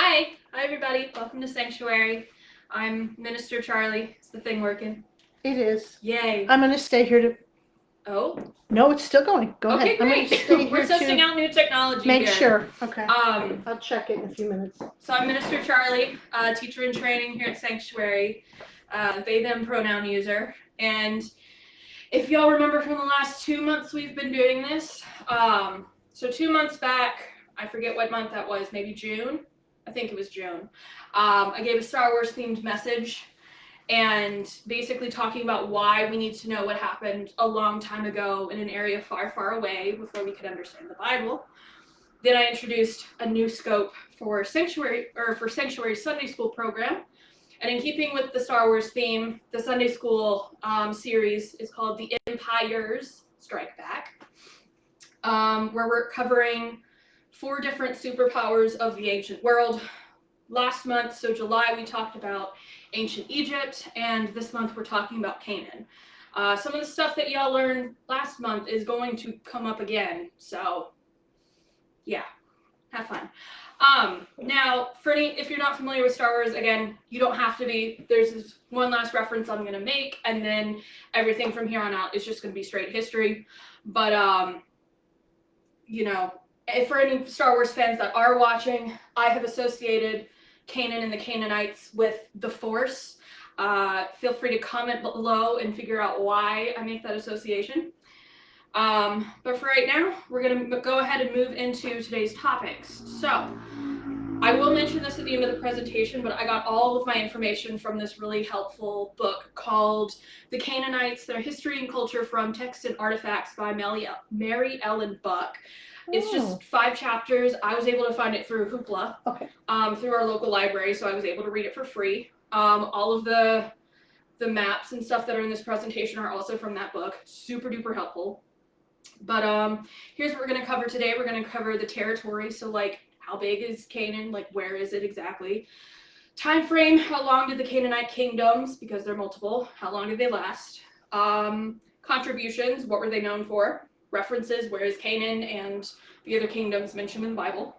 Hi everybody. Welcome to Sanctuary. I'm Minister Charlie. Is the thing working? It is. Yay. I'm going to stay here to. Oh, No, it's still going. Go okay, ahead. I'm going to great. stay We're here testing to out new technology make here. sure. Okay. Um, I'll check it in a few minutes. so I'm Minister Charlie, teacher in training here at Sanctuary, they them pronoun user. And if y'all remember from the last 2 months we've been doing this, so 2 months back, I forget what month that was, maybe June? I think it was June. I gave a Star Wars themed message and basically talking about why we need to know what happened a long time ago in an area far, far away before we could understand the Bible. Then I introduced a new scope for Sanctuary Sunday School program. And in keeping with the Star Wars theme, the Sunday School series is called The Empire's Strike Back, where we're covering 4 different superpowers of the ancient world. Last month, so July, we talked about ancient Egypt, and this month we're talking about Canaan. Some of the stuff that y'all learned last month is going to come up again, so yeah, have fun. Now, if you're not familiar with Star Wars, again, you don't have to be. There's this one last reference I'm going to make, and then everything from here on out is just going to be straight history. But, for any Star Wars fans that are watching, I have associated Canaan and the Canaanites with the Force. Feel free to comment below and figure out why I make that association. But for right now, we're going to go ahead and move into today's topics. So, I will mention this at the end of the presentation, but I got all of my information from this really helpful book called The Canaanites, Their History and Culture from Texts and Artifacts by Mary Ellen Buck. It's just 5 chapters. I was able to find it through Hoopla, through our local library, so I was able to read it for free. All of the maps and stuff that are in this presentation are also from that book. Super duper helpful. But here's what we're going to cover today. We're going to cover the territory, so like how big is Canaan, like where is it exactly? Time frame, how long did the Canaanite kingdoms, because they're multiple, how long did they last? Contributions, what were they known for? References, where is Canaan and the other kingdoms mentioned in the Bible?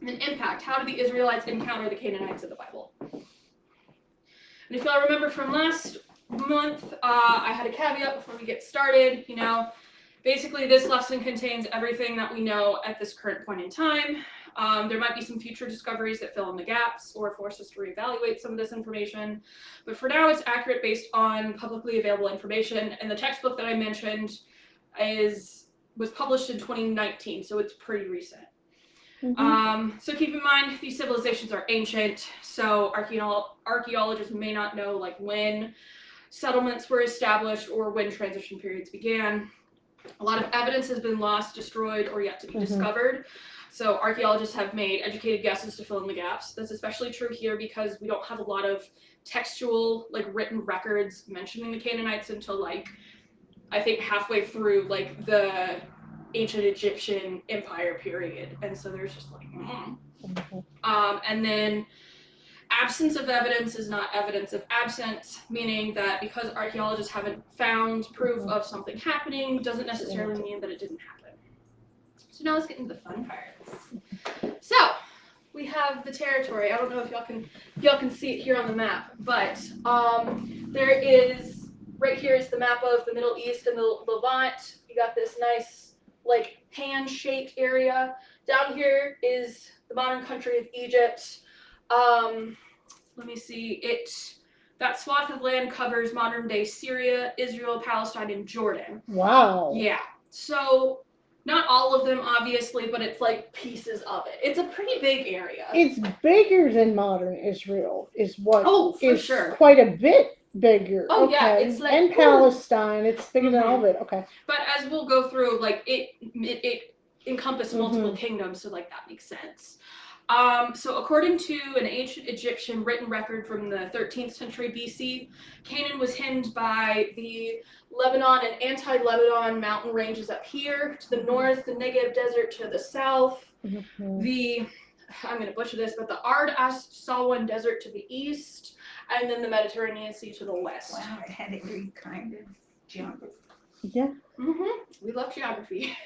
And then impact, how did the Israelites encounter the Canaanites in the Bible? And if y'all remember from last month, I had a caveat before we get started. Basically this lesson contains everything that we know at this current point in time. There might be some future discoveries that fill in the gaps or force us to reevaluate some of this information. But for now, it's accurate based on publicly available information. And the textbook that I mentioned was published in 2019, so it's pretty recent. So keep in mind, these civilizations are ancient, so archaeologists may not know like when settlements were established or when transition periods began. A lot of evidence has been lost, destroyed, or yet to be discovered. So archaeologists have made educated guesses to fill in the gaps. That's especially true here because we don't have a lot of textual, like written records mentioning the Canaanites until I think halfway through the ancient Egyptian empire period. And so there's just and then absence of evidence is not evidence of absence, meaning that because archaeologists haven't found proof of something happening doesn't necessarily mean that it didn't happen. So now let's get into the fun parts. So we have the territory. I don't know if y'all can see it here on the map, but there is, right here is the map of the Middle East and the Levant. You got this nice hand-shaped area. Down here is the modern country of Egypt. Let me see, that swath of land covers modern day Syria, Israel, Palestine, and Jordan. Wow. Yeah. So not all of them, obviously, but it's like pieces of it. It's a pretty big area. It's bigger than modern Israel, is what for is sure. Quite a bit bigger. Oh, yeah, it's like... And Palestine, it's bigger than all of it, okay. But as we'll go through, it encompassed multiple kingdoms, so that makes sense. So according to an ancient Egyptian written record from the 13th century BC, Canaan was hemmed by the Lebanon and anti-Lebanon mountain ranges up here to the north, the Negev desert to the south, I'm going to butcher this, but the Ard As-Salwan desert to the east, and then the Mediterranean Sea to the west. Wow, it had every kind of geography. Yeah. We love geography.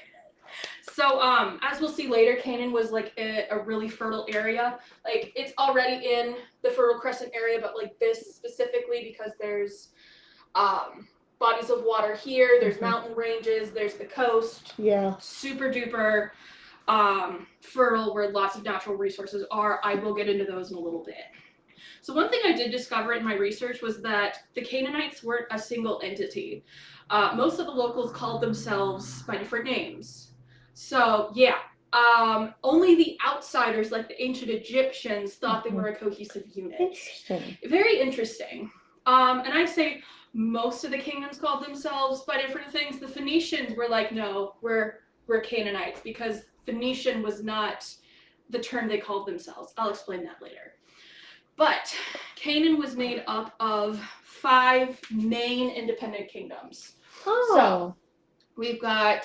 So, as we'll see later, Canaan was like a really fertile area. Like it's already in the Fertile Crescent area, but like this specifically because there's bodies of water here, there's mountain ranges, there's the coast. Yeah. Super duper fertile where lots of natural resources are. I will get into those in a little bit. So one thing I did discover in my research was that the Canaanites weren't a single entity. Most of the locals called themselves by different names. So yeah, only the outsiders, like the ancient Egyptians, thought they were a cohesive unit. Interesting. Very interesting. And I'd say most of the kingdoms called themselves by different things. The Phoenicians were like, no, we're Canaanites, because Phoenician was not the term they called themselves. I'll explain that later. But Canaan was made up of 5 main independent kingdoms. Oh. So we've got,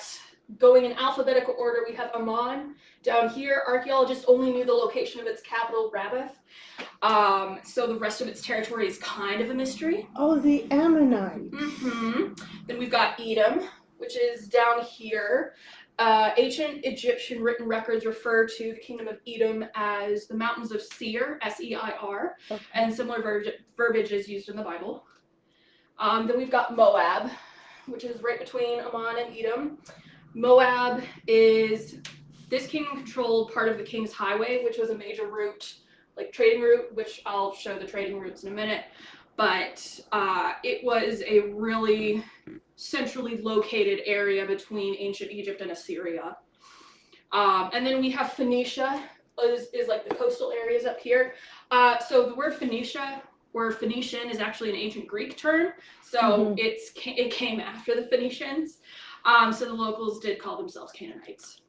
going in alphabetical order, we have Ammon. Down here, archaeologists only knew the location of its capital, Rabbath. So the rest of its territory is kind of a mystery. Oh, the Ammonites. Then we've got Edom, which is down here. Ancient Egyptian written records refer to the kingdom of Edom as the mountains of Seir, S-E-I-R, Okay. and similar verbiage is used in the Bible. Then we've got Moab, which is right between Ammon and Edom. Moab is, this kingdom controlled part of the King's Highway, which was a major route, like trading route, which I'll show the trading routes in a minute. But it was a really centrally located area between ancient Egypt and Assyria. And then we have Phoenicia, is like the coastal areas up here. So the word Phoenicia or Phoenician is actually an ancient Greek term. So it came after the Phoenicians. So the locals did call themselves Canaanites.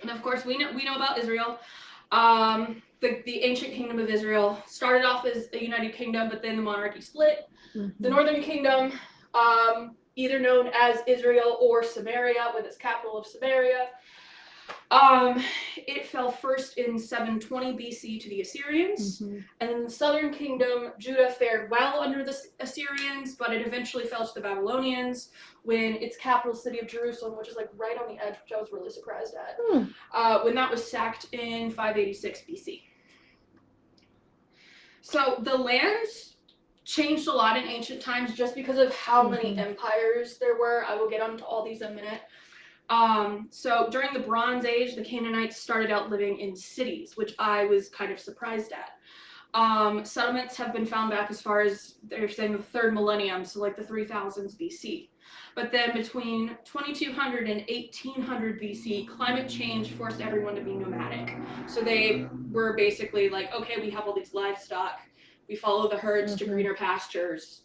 And of course, we know about Israel. The ancient kingdom of Israel started off as a united kingdom, but then the monarchy split. The northern kingdom, either known as Israel or Samaria, with its capital of Samaria, it fell first in 720 BC to the Assyrians. And in the southern kingdom, Judah fared well under the Assyrians, but it eventually fell to the Babylonians when its capital city of Jerusalem, which is like right on the edge, which I was really surprised at, when that was sacked in 586 BC. So the lands changed a lot in ancient times just because of how many empires there were. I will get onto all these in a minute. So during the Bronze Age, the Canaanites started out living in cities, which I was kind of surprised at. Settlements have been found back as far as, they're saying, the 3rd millennium, so like the 3000s BC. But then between 2200 and 1800 BC, climate change forced everyone to be nomadic. So they were basically like, okay, we have all these livestock, we follow the herds to greener pastures.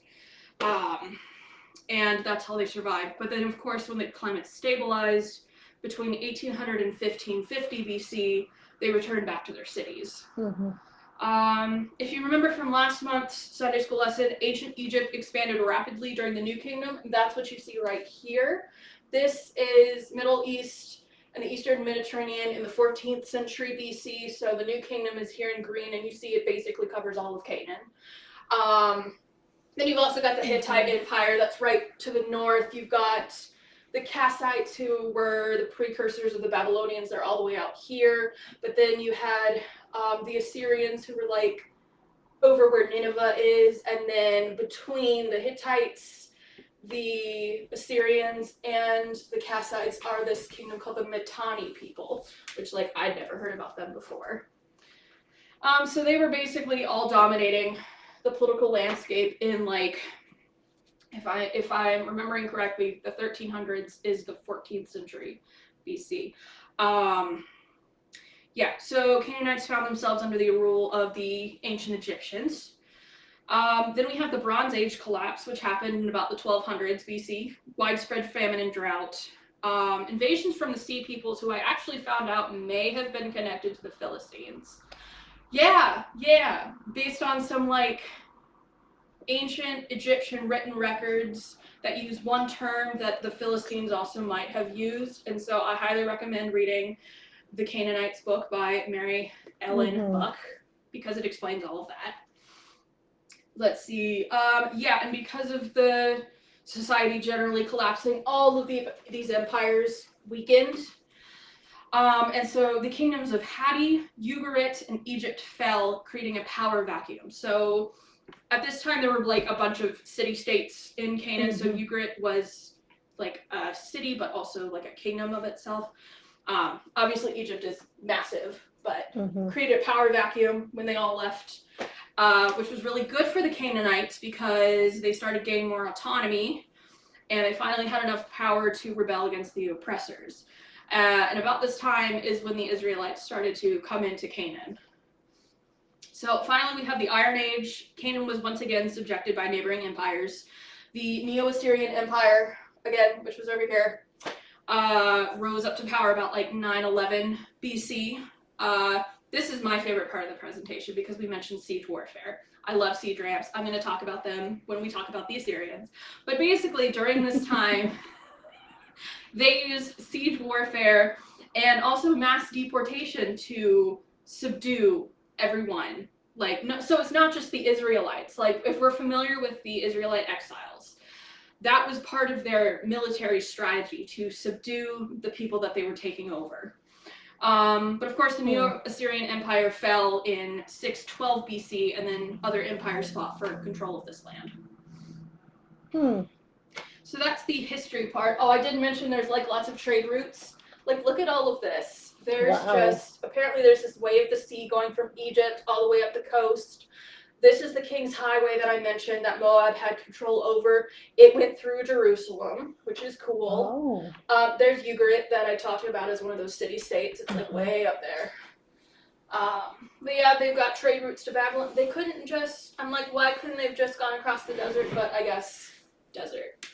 And that's how they survived. But then, of course, when the climate stabilized between 1800 and 1550 BC, they returned back to their cities. If you remember from last month's Sunday school lesson, ancient Egypt expanded rapidly during the New Kingdom. That's what you see right here. This is Middle East and the Eastern Mediterranean in the 14th century BC. So the New Kingdom is here in green, and you see it basically covers all of Canaan. Then you've also got the Hittite Empire that's right to the north. You've got the Kassites, who were the precursors of the Babylonians. They're all the way out here. But then you had the Assyrians, who were like over where Nineveh is. And then between the Hittites, the Assyrians, and the Kassites are this kingdom called the Mitanni people, which like I'd never heard about them before. So they were basically all dominating the political landscape in, like, if I'm remembering correctly, the 1300s is the 14th century BC. Yeah, so Canaanites found themselves under the rule of the ancient Egyptians. Then we have the Bronze Age collapse, which happened in about the 1200s BC. Widespread famine and drought. Invasions from the Sea Peoples, who I actually found out may have been connected to the Philistines. Yeah, based on some like ancient Egyptian written records that use one term that the Philistines also might have used. And so I highly recommend reading the Canaanites book by Mary Ellen Buck, because it explains all of that. Let's see. Yeah, and because of the society generally collapsing, all of these empires weakened. And so the kingdoms of Hatti, Ugarit, and Egypt fell, creating a power vacuum. So at this time, there were like a bunch of city-states in Canaan. So Ugarit was like a city, but also like a kingdom of itself. Obviously, Egypt is massive, but created a power vacuum when they all left, which was really good for the Canaanites because they started gaining more autonomy, and they finally had enough power to rebel against the oppressors. And about this time is when the Israelites started to come into Canaan. So finally we have the Iron Age. Canaan was once again subjected by neighboring empires. The Neo-Assyrian Empire, again, which was over here, rose up to power about like 911 BC. This is my favorite part of the presentation because we mentioned siege warfare. I love siege ramps. I'm going to talk about them when we talk about the Assyrians. But basically, during this time, they used siege warfare and also mass deportation to subdue everyone. Like, no, so it's not just the Israelites. Like, if we're familiar with the Israelite exiles, that was part of their military strategy to subdue the people that they were taking over. But of course, the Neo-Assyrian Empire fell in 612 BC, and then other empires fought for control of this land. So that's the history part. Oh, I did mention there's like lots of trade routes. Like, look at all of this. There's apparently there's this way of the sea going from Egypt all the way up the coast. This is the King's Highway that I mentioned that Moab had control over. It went through Jerusalem, which is cool. There's Ugarit that I talked about as one of those city-states. It's like way up there. But yeah, they've got trade routes to Babylon. They couldn't just, I'm like, why couldn't they have just gone across the desert? But I guess desert.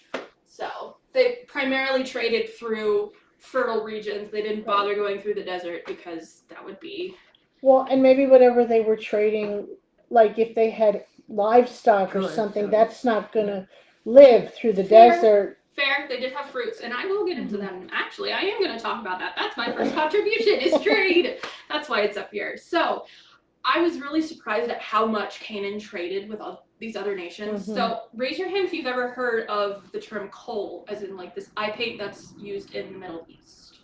So they primarily traded through fertile regions. They didn't bother going through the desert because that would be... Well, and maybe whatever they were trading, like if they had livestock or something, that's not going to live through the desert. Fair. They did have fruits, and I will get into that. Actually, I am going to talk about that. That's my first contribution is trade. That's why it's up here. So I was really surprised at how much Canaan traded with all these other nations. So raise your hand if you've ever heard of the term kohl, as in like this eye paint that's used in the Middle East.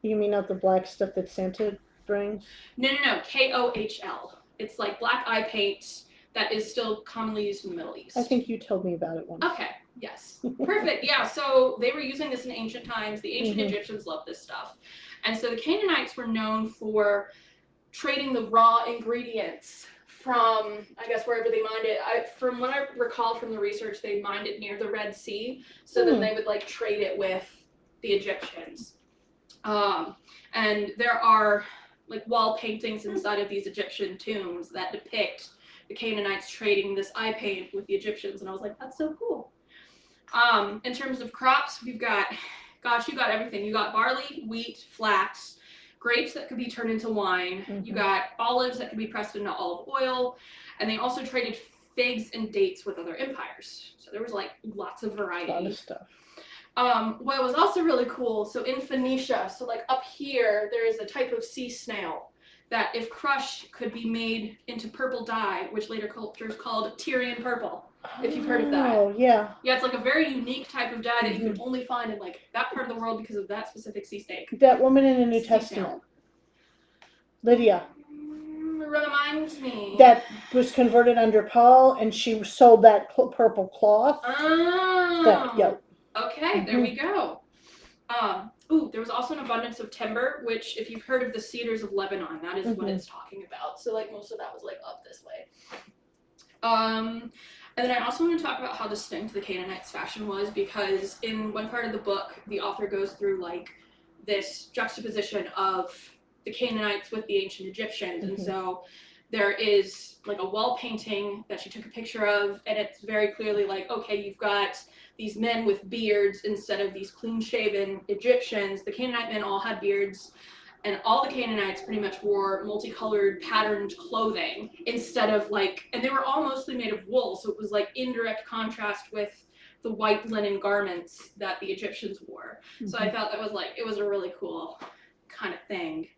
You mean not the black stuff that Santa brings? No. KOHL. It's like black eye paint that is still commonly used in the Middle East. I think you told me about it once. Okay. Yes. Perfect. Yeah. So they were using this in ancient times. The ancient Egyptians loved this stuff. And so the Canaanites were known for trading the raw ingredients from, I guess, wherever they mined it. From what I recall from the research, they mined it near the Red Sea. So then they would like trade it with the Egyptians. And there are like wall paintings inside of these Egyptian tombs that depict the Canaanites trading this eye paint with the Egyptians. And I was like, that's so cool. In terms of crops, we've got, gosh, you got everything. You got barley, wheat, flax, grapes that could be turned into wine. You got olives that could be pressed into olive oil. And they also traded figs and dates with other empires. So there was like lots of variety. A lot of stuff. What was also really cool, so in Phoenicia, so like up here, there is a type of sea snail that if crushed could be made into purple dye, which later cultures called Tyrian purple, if you've heard of that. Oh, yeah. Yeah, it's like a very unique type of dye that you can only find in like that part of the world because of that specific sea snake. That woman in the New Testament, Lydia. Reminds me. That was converted under Paul, and she sold that purple cloth. Oh. Okay, there we go. There was also an abundance of timber, which if you've heard of the cedars of Lebanon, that is what it's talking about. So like most of that was like up this way. And then I also want to talk about how distinct the Canaanites' fashion was, because in one part of the book, the author goes through like this juxtaposition of the Canaanites with the ancient Egyptians. And so there is like a wall painting that she took a picture of, and it's very clearly like, okay, you've got these men with beards instead of these clean-shaven Egyptians. The Canaanite men all had beards, and all the Canaanites pretty much wore multicolored patterned clothing instead of like, and they were all mostly made of wool, so it was like in direct contrast with the white linen garments that the Egyptians wore. So I thought that was like, it was a really cool kind of thing.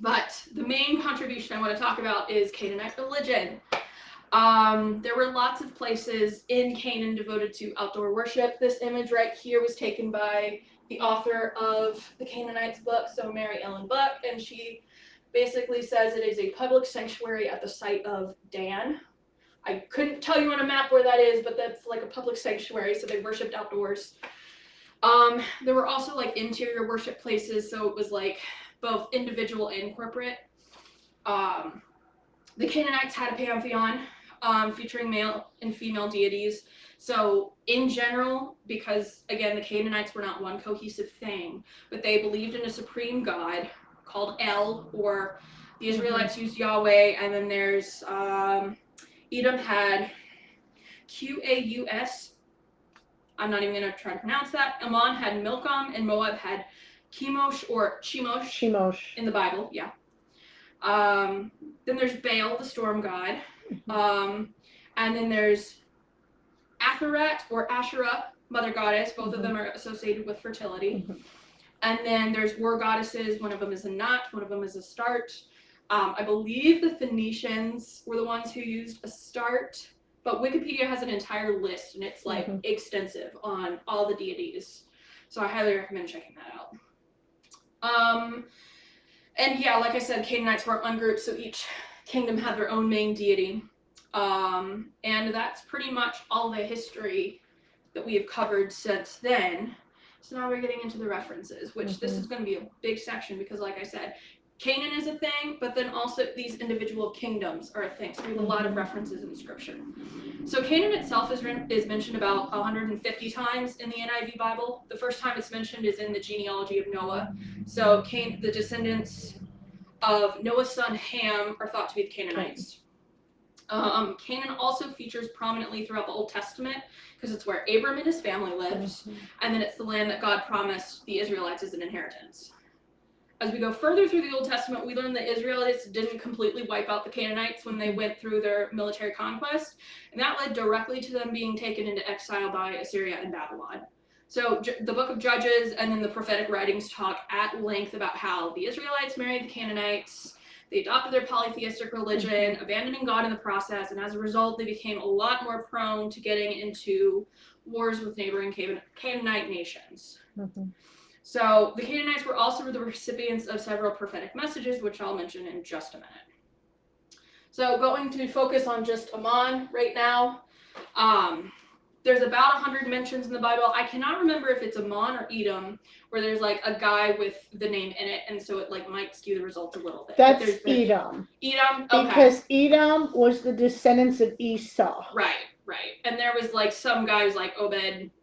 But the main contribution I want to talk about is Canaanite religion. There were lots of places in Canaan devoted to outdoor worship. This image right here was taken by the author of the Canaanites book, so Mary Ellen Buck, and she basically says it is a public sanctuary at the site of Dan. I couldn't tell you on a map where that is, but that's like a public sanctuary, so they worshipped outdoors. There were also like interior worship places, so it was like both individual and corporate. The Canaanites had a pantheon featuring male and female deities. So in general, because again, the Canaanites were not one cohesive thing, but they believed in a supreme god called El, or the Israelites used Yahweh, and then there's Edom had Qaus. I'm not even going to try to pronounce that. Ammon had Milcom, and Moab had Chemosh or Chemosh in the Bible, yeah. Then there's Baal, the storm god. And then there's Atharat or Asherah, mother goddess. Both of them are associated with fertility. And then there's war goddesses. One of them is a Nut, one of them is a Start. I believe the Phoenicians were the ones who used a Start, but Wikipedia has an entire list, and it's like extensive on all the deities. So I highly recommend checking that out. And yeah, like I said, Canaanites weren't one group, so each kingdom had their own main deity. And that's pretty much all the history that we have covered since then. So now we're getting into the references, which this is going to be a big section because, like I said, Canaan is a thing, but then also these individual kingdoms are a thing. So we have a lot of references in Scripture. So Canaan itself is mentioned about 150 times in the NIV Bible. The first time it's mentioned is in the genealogy of Noah. So the descendants of Noah's son Ham are thought to be the Canaanites. Canaan also features prominently throughout the Old Testament because it's where Abram and his family lived, and then it's the land that God promised the Israelites as an inheritance. As we go further through the Old Testament, we learn the Israelites didn't completely wipe out the Canaanites when they went through their military conquest, and that led directly to them being taken into exile by Assyria and Babylon. So the book of Judges and then the prophetic writings talk at length about how the Israelites married the Canaanites, they adopted their polytheistic religion, abandoning God in the process, and as a result, they became a lot more prone to getting into wars with neighboring Canaanite nations. So the Canaanites were also the recipients of several prophetic messages, which I'll mention in just a minute. So going to focus on just Ammon right now. There's about 100 mentions in the Bible. I cannot remember if it's Ammon or Edom, where there's like a guy with the name in it, and so it like might skew the results a little bit. That's Edom. Edom? Okay. Because Edom was the descendants of Esau. Right. And there was like some guy who's like Obed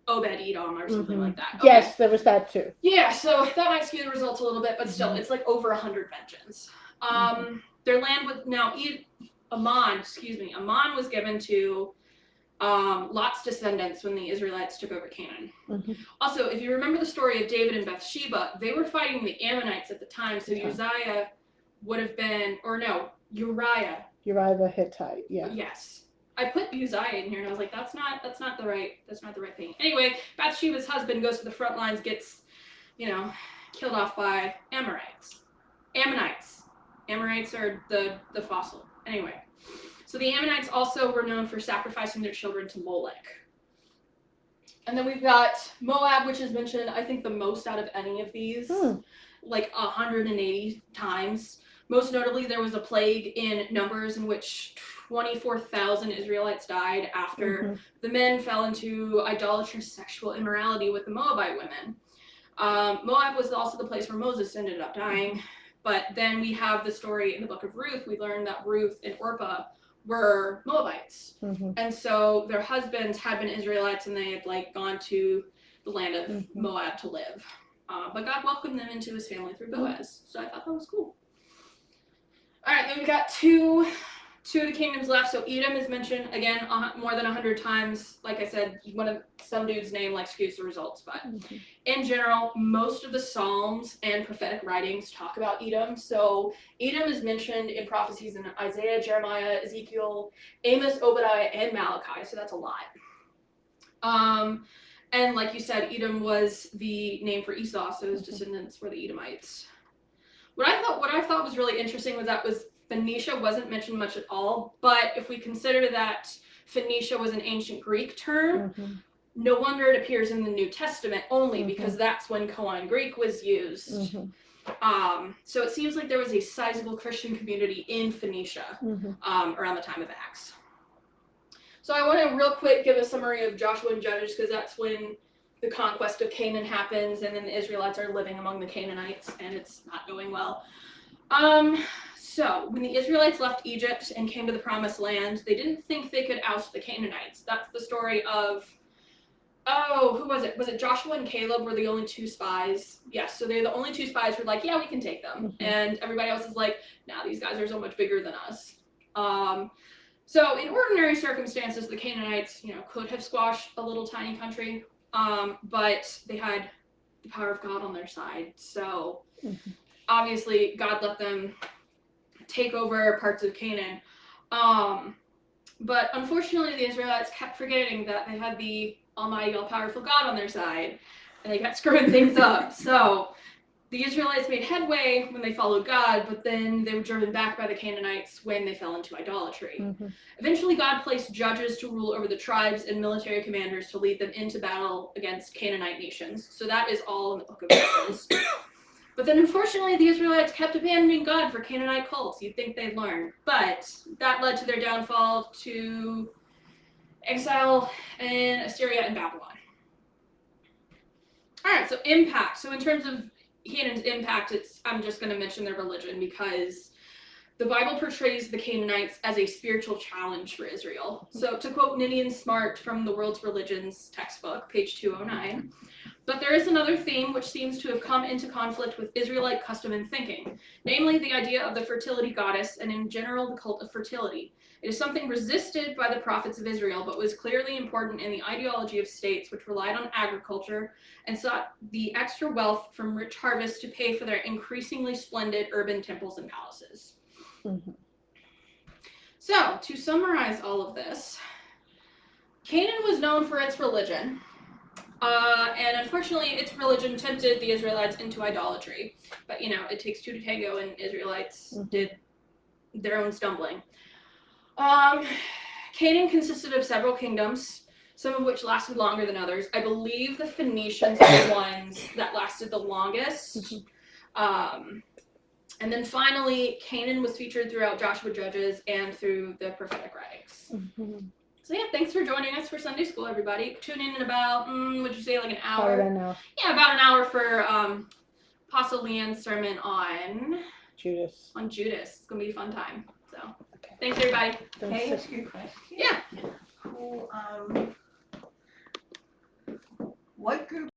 Edom or something like that. Okay. Yes, there was that too. Yeah, so that might skew the results a little bit, but still, it's like over 100 mentions. Their land was now Ammon was given to Lot's descendants when the Israelites took over Canaan. Also, if you remember the story of David and Bathsheba, they were fighting the Ammonites at the time, so Uriah would have been, or no, Uriah the Hittite, yeah. Yes. I put Uzziah in here and I was like, that's not the right thing. Anyway, Bathsheba's husband goes to the front lines, gets, killed off by Ammonites. Ammonites are the fossil. Anyway. So the Ammonites also were known for sacrificing their children to Molech. And then we've got Moab, which is mentioned, I think, the most out of any of these, like 180 times. Most notably, there was a plague in Numbers in which 24,000 Israelites died after the men fell into idolatrous sexual immorality with the Moabite women. Moab was also the place where Moses ended up dying. But then we have the story in the book of Ruth. We learned that Ruth and Orpah were Moabites. And so their husbands had been Israelites and they had like gone to the land of Moab to live. But God welcomed them into his family through Boaz. So I thought that was cool. All right, then we got two of the kingdoms left. So Edom is mentioned again more than 100 times. Like I said, some dude's name like skews the results, but in general, most of the Psalms and prophetic writings talk about Edom. So Edom is mentioned in prophecies in Isaiah, Jeremiah, Ezekiel, Amos, Obadiah, and Malachi. So that's a lot. And like you said, Edom was the name for Esau, so his descendants were the Edomites. What I thought was really interesting was that was Phoenicia wasn't mentioned much at all, but if we consider that Phoenicia was an ancient Greek term, Mhm. no wonder it appears in the New Testament only Mhm. because that's when Koine Greek was used. Mhm. So it seems like there was a sizable Christian community in Phoenicia Mhm. around the time of Acts. So I want to real quick give a summary of Joshua and Judges because that's when the conquest of Canaan happens and then the Israelites are living among the Canaanites and it's not going well. So when the Israelites left Egypt and came to the Promised Land, they didn't think they could oust the Canaanites. That's the story of, who was it? Was it Joshua and Caleb were the only two spies? Yes, so they're the only two spies who were like, yeah, we can take them. Mhm. And everybody else is like, nah, these guys are so much bigger than us. So in ordinary circumstances, the Canaanites, could have squashed a little tiny country, but they had the power of God on their side. So obviously, God let them take over parts of Canaan. But unfortunately, the Israelites kept forgetting that they had the almighty, all-powerful God on their side, and they kept screwing things up. So the Israelites made headway when they followed God, but then they were driven back by the Canaanites when they fell into idolatry. Mhm. Eventually, God placed judges to rule over the tribes and military commanders to lead them into battle against Canaanite nations. So that is all in the book of Judges. But then, unfortunately, the Israelites kept abandoning God for Canaanite cults. You'd think they'd learn. But that led to their downfall, to exile in Assyria and Babylon. All right, so impact. So in terms of Canaan's impact, I'm just going to mention their religion because the Bible portrays the Canaanites as a spiritual challenge for Israel. So to quote Ninian Smart from the World's Religions textbook, page 209, but there is another theme which seems to have come into conflict with Israelite custom and thinking, namely the idea of the fertility goddess and in general the cult of fertility. It is something resisted by the prophets of Israel, but was clearly important in the ideology of states which relied on agriculture and sought the extra wealth from rich harvests to pay for their increasingly splendid urban temples and palaces. Mm-hmm. So, to summarize all of this, Canaan was known for its religion. And unfortunately, its religion tempted the Israelites into idolatry. But, it takes two to tango, and Israelites did their own stumbling. Canaan consisted of several kingdoms, some of which lasted longer than others. I believe the Phoenicians were the ones that lasted the longest. And then finally, Canaan was featured throughout Joshua Judges and through the prophetic writings. Mm-hmm. So yeah, thanks for joining us for Sunday school, everybody. Tune in about, would you say like an hour? About an hour. Yeah, about an hour for Apostle Leanne's sermon on Judas. On Judas. It's gonna be a fun time. So thanks everybody. Can I ask you a question? Yeah. Who, what group